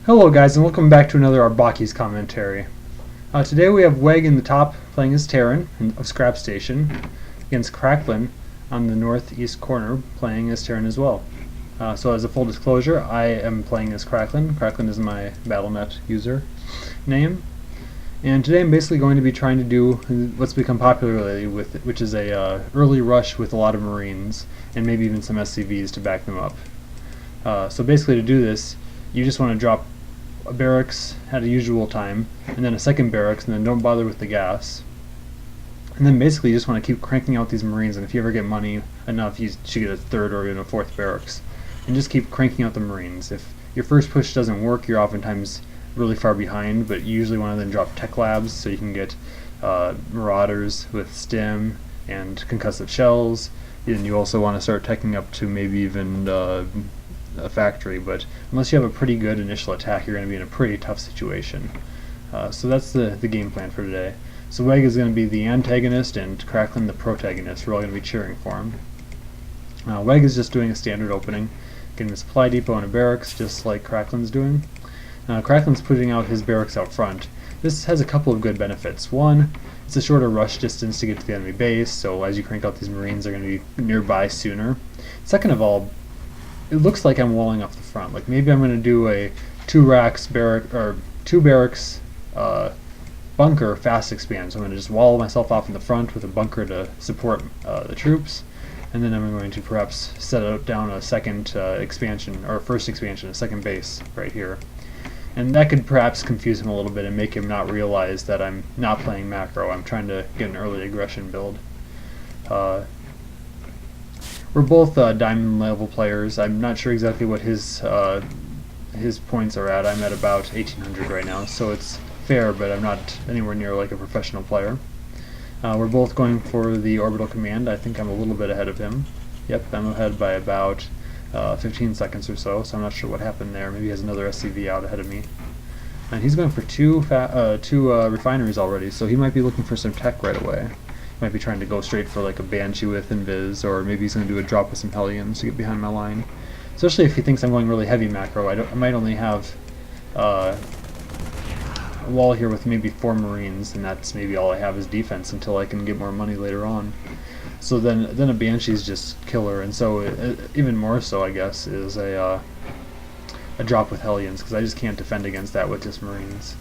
Hello guys, and welcome back to another Arbaki's commentary. Today we have WeGG in the top playing as Terran of Scrap Station against Craklyn on the northeast corner playing as Terran as well. So as a full disclosure, I am playing as Craklyn. Craklyn is my BattleNet user name. And today I'm basically going to be trying to do what's become popular lately, which is a early rush with a lot of Marines and maybe even some SCVs to back them up. So basically to do this, you just want to drop a barracks at a usual time, and then a second barracks, and then don't bother with the gas. And then basically you just want to keep cranking out these Marines, and if you ever get money enough, you should get a third or even a fourth barracks. And just keep cranking out the Marines. If your first push doesn't work, you're oftentimes really far behind, but you usually want to then drop tech labs so you can get marauders with stim and concussive shells. And you also want to start teching up to maybe even a factory, but unless you have a pretty good initial attack, you're going to be in a pretty tough situation. So that's the game plan for today. So WeGG is going to be the antagonist and Craklyn the protagonist. We're all going to be cheering for him. WeGG is just doing a standard opening, getting a supply depot and a barracks, just like Craklyn's doing. Craklyn's putting out his barracks out front. This has a couple of good benefits. One, it's a shorter rush distance to get to the enemy base, so as you crank out these Marines, they're going to be nearby sooner. Second of all, it looks like I'm walling off the front. Like maybe I'm going to do a two barracks bunker fast expand. So I'm going to just wall myself off in the front with a bunker to support the troops, and then I'm going to perhaps set out down a second expansion, or first expansion, a second base right here. And that could perhaps confuse him a little bit and make him not realize that I'm not playing macro. I'm trying to get an early aggression build. We're both diamond level players. I'm not sure exactly what his points are at. I'm at about 1800 right now, so it's fair, but I'm not anywhere near like a professional player. We're both going for the orbital command. I think I'm a little bit ahead of him. Yep, I'm ahead by about 15 seconds or so, so I'm not sure what happened there. Maybe he has another SCV out ahead of me. And he's going for two refineries already, so he might be looking for some tech right away. Might be trying to go straight for like a Banshee with Invis, or maybe he's going to do a drop with some Hellions to get behind my line. Especially if he thinks I'm going really heavy macro. I might only have a wall here with maybe 4 Marines, and that's maybe all I have is defense until I can get more money later on. So then a Banshee's just killer, and so even more so, I guess, is a drop with Hellions, because I just can't defend against that with just Marines.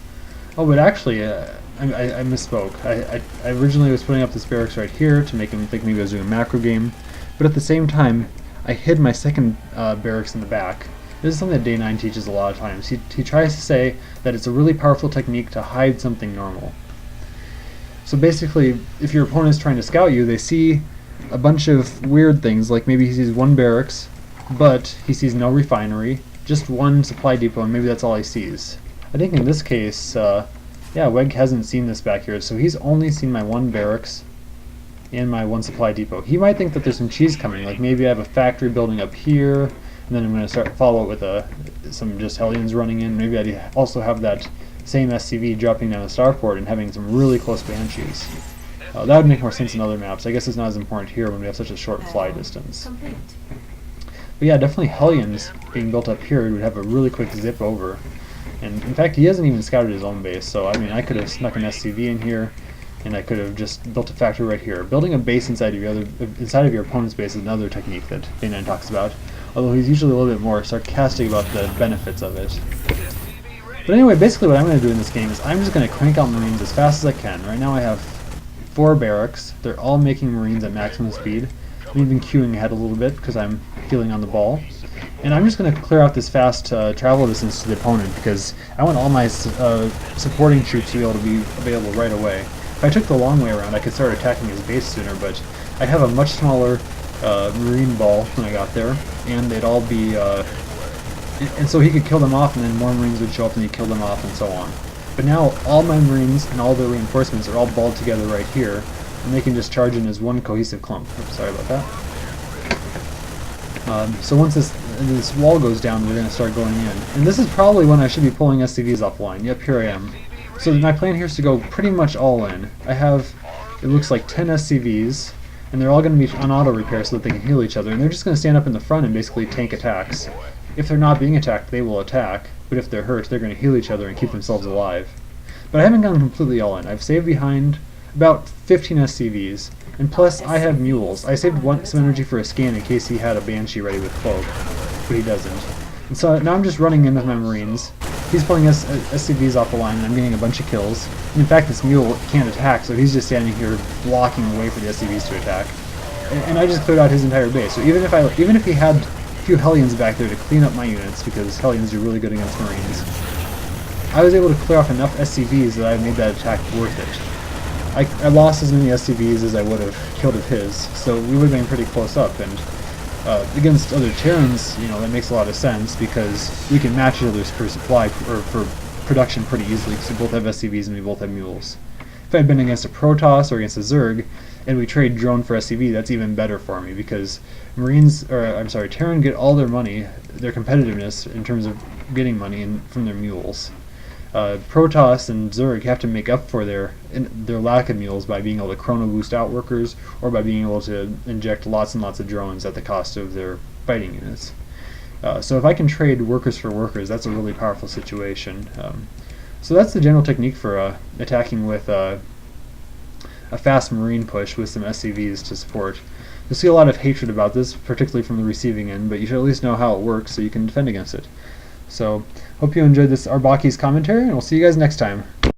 Oh, but actually, I misspoke. I originally was putting up this barracks right here to make him think maybe I was doing a macro game, but at the same time, I hid my second barracks in the back. This is something that Day 9 teaches a lot of times. He tries to say that it's a really powerful technique to hide something normal. So basically, if your opponent is trying to scout you, they see a bunch of weird things, like maybe he sees one barracks, but he sees no refinery, just one supply depot, and maybe that's all he sees. I think in this case, yeah, WeGG hasn't seen this back here, so he's only seen my one barracks and my one supply depot. He might think that there's some cheese coming, like maybe I have a factory building up here, and then I'm going to follow it with some just Hellions running in. Maybe I'd also have that same SCV dropping down the starport and having some really close Banshees. That would make more sense in other maps. I guess it's not as important here when we have such a short fly distance. But yeah, definitely Hellions being built up here would have a really quick zip over. And in fact, he hasn't even scouted his own base, so I mean, I could have snuck an SCV in here, and I could have just built a factory right here. Building a base inside of your opponent's base is another technique that Day 9 talks about, although he's usually a little bit more sarcastic about the benefits of it. But anyway, basically what I'm going to do in this game is I'm just going to crank out Marines as fast as I can. Right now I have 4 barracks. They're all making Marines at maximum speed. I'm even queuing ahead a little bit because I'm feeling on the ball. And I'm just going to clear out this fast travel distance to the opponent, because I want all my supporting troops to be able to be available right away. If I took the long way around, I could start attacking his base sooner, but I have a much smaller Marine ball when I got there, and they'd all be... and so he could kill them off, and then more Marines would show up and he'd kill them off, and so on. But now all my Marines and all their reinforcements are all balled together right here, and they can just charge in as one cohesive clump. Oops, sorry about that. So once this wall goes down, we're going to start going in. And this is probably when I should be pulling SCVs offline. Yep, here I am. So my plan here is to go pretty much all in. I have, it looks like 10 SCVs, and they're all going to be on auto repair so that they can heal each other. And they're just going to stand up in the front and basically tank attacks. if they're not being attacked, they will attack, but if they're hurt, they're going to heal each other and keep themselves alive. But I haven't gone completely all in. I've saved behind about 15 SCVs, and plus I have mules. I saved some energy for a scan in case he had a Banshee ready with Cloak, but he doesn't. And so now I'm just running in with my Marines. He's pulling SCVs off the line, and I'm getting a bunch of kills. And in fact, this mule can't attack, so he's just standing here blocking the way for the SCVs to attack. And I just cleared out his entire base. So even if he had a few Hellions back there to clean up my units, because Hellions do really good against Marines, I was able to clear off enough SCVs that I made that attack worth it. I lost as many SCVs as I would have killed of his, so we would have been pretty close up. And against other Terrans, that makes a lot of sense because we can match each other's per supply or for production pretty easily because we both have SCVs and we both have mules. If I'd been against a Protoss or against a Zerg and we trade drone for SCV, that's even better for me because Terran get all their money, their competitiveness in terms of getting money from their mules. Protoss and Zerg have to make up for their lack of mules by being able to chrono boost outworkers or by being able to inject lots and lots of drones at the cost of their fighting units. So if I can trade workers for workers, that's a really powerful situation. So that's the general technique for attacking with a fast Marine push with some SCVs to support. You'll see a lot of hatred about this, particularly from the receiving end, but you should at least know how it works so you can defend against it. So, hope you enjoyed this Arbaki's commentary, and we'll see you guys next time.